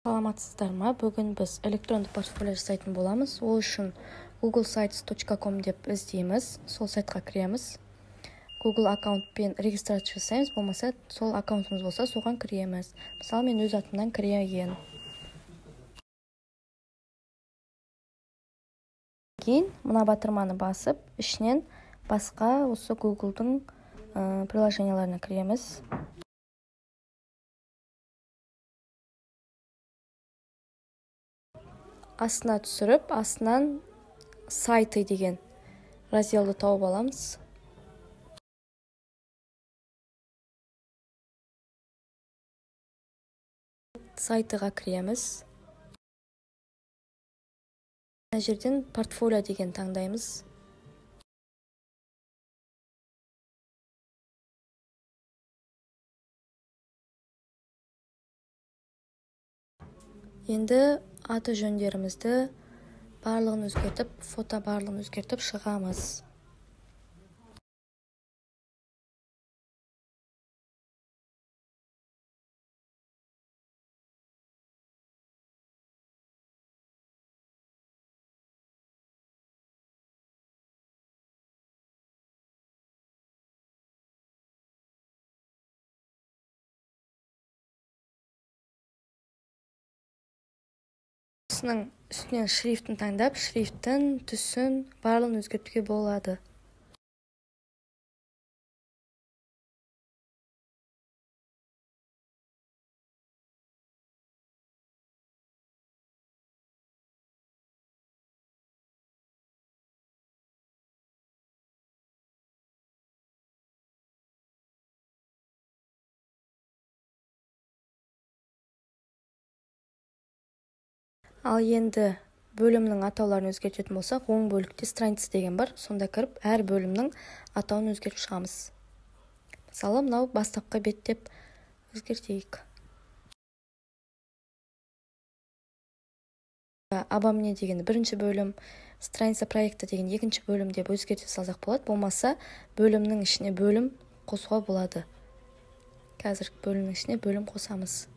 Саламатсыздарма? Бүгін біз электронды портфолио жасайтын боламыз. Ол үшін googlesites.com деп іздейміз. Сол сайтқа кіреміз. Google аккаунтпен регистрация жасаймыз. Болмаса, сол аккаунтымыз болса, соған кіреміз. Мысалы, мен өз атымнан кірейін. Кейін мына батырманы басып, ішінен басқа осы Google'дың приложенияларына кіреміз. Астына түсіріп, астынан сайты деген разделді тауып аламыз. Сайтыға кіреміз. Мына жерден портфолио деген таңдаймыз. Енді аты жөндерімізді барлығын өзгертіп, фото барлығын өзгертіп шығамыз. Осының үстінен шрифтін таңдап, шрифтін, түсін барлығын өзгертуге болады. Ал енді бөлімнің атауларын өзгертетін болсақ, оң бөлікте страница деген бар. Сонда кіріп, әр бөлімнің атауын өзгертіп шығамыз. Мысалы, мынау бастапқы бет деп өзгертейік. Обо мне деген бірінші бөлім, страница проекта деген екінші бөлім деп өзгерте салсақ болады. Болмаса, бөлімнің ішіне бөлім қосуға болады. Қазір бөлімнің ішіне бөлім қосамыз.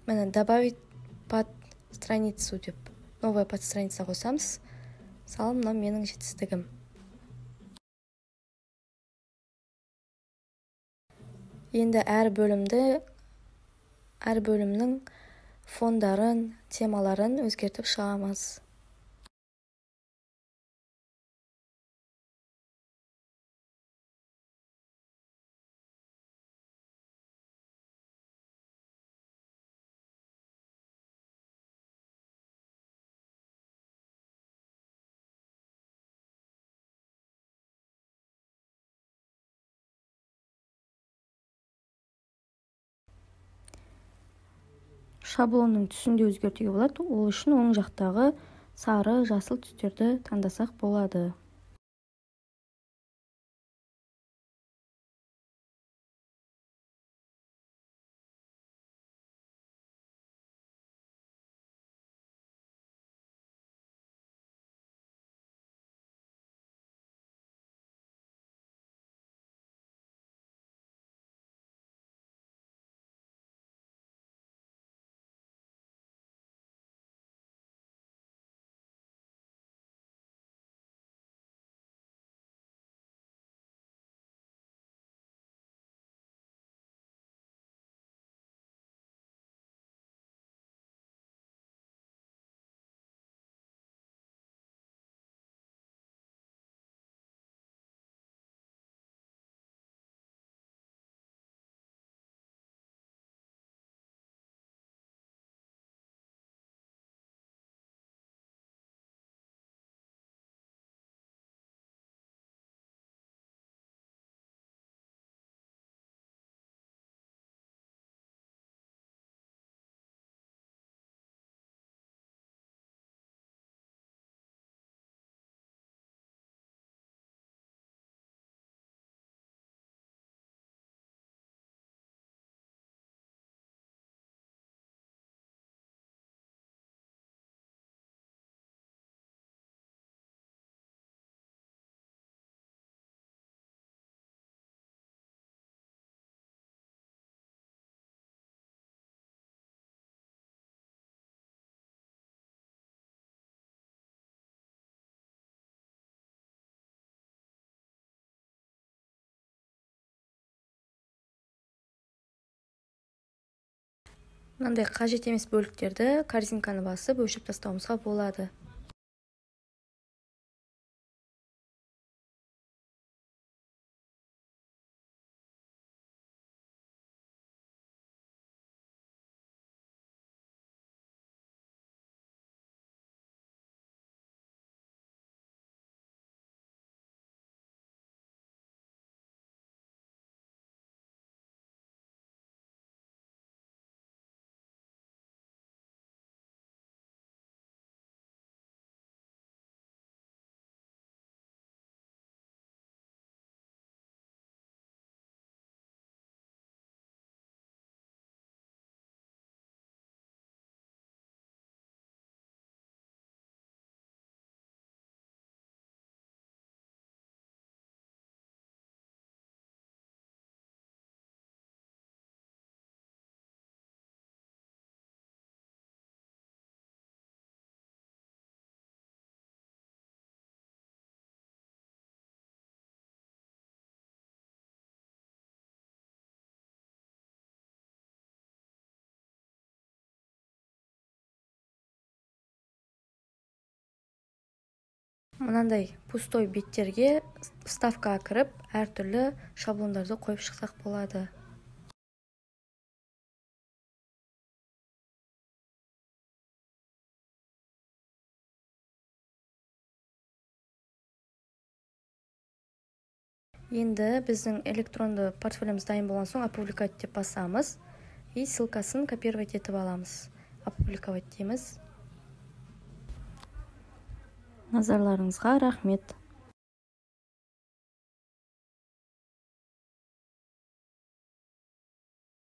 Міне добавить под страницу деп новая подстраница қосамыз. Мысалы, мынау менің жетістігім. Енді әр бөлімнің фондарын, темаларын өзгертіп шығамыз. Шаблонның түсін де өзгертуге болады. Ол үшін оң жақтағы сары, жасыл түстерді таңдасақ болады. мынандай қажет емес бөліктерді корзинканы басып өшіріп тастауымызға болады. Мынандай пустой беттерге вставкаға кіріп, әртүрлі шаблондарды қойып шықсақ болады. Енді біздің электронды портфолиомыз дайын болған соң опубликовать деп басамыз и ссылкасын копировать етіп аламыз. Опубликовать дейміз. Назарларыңызға рахмет.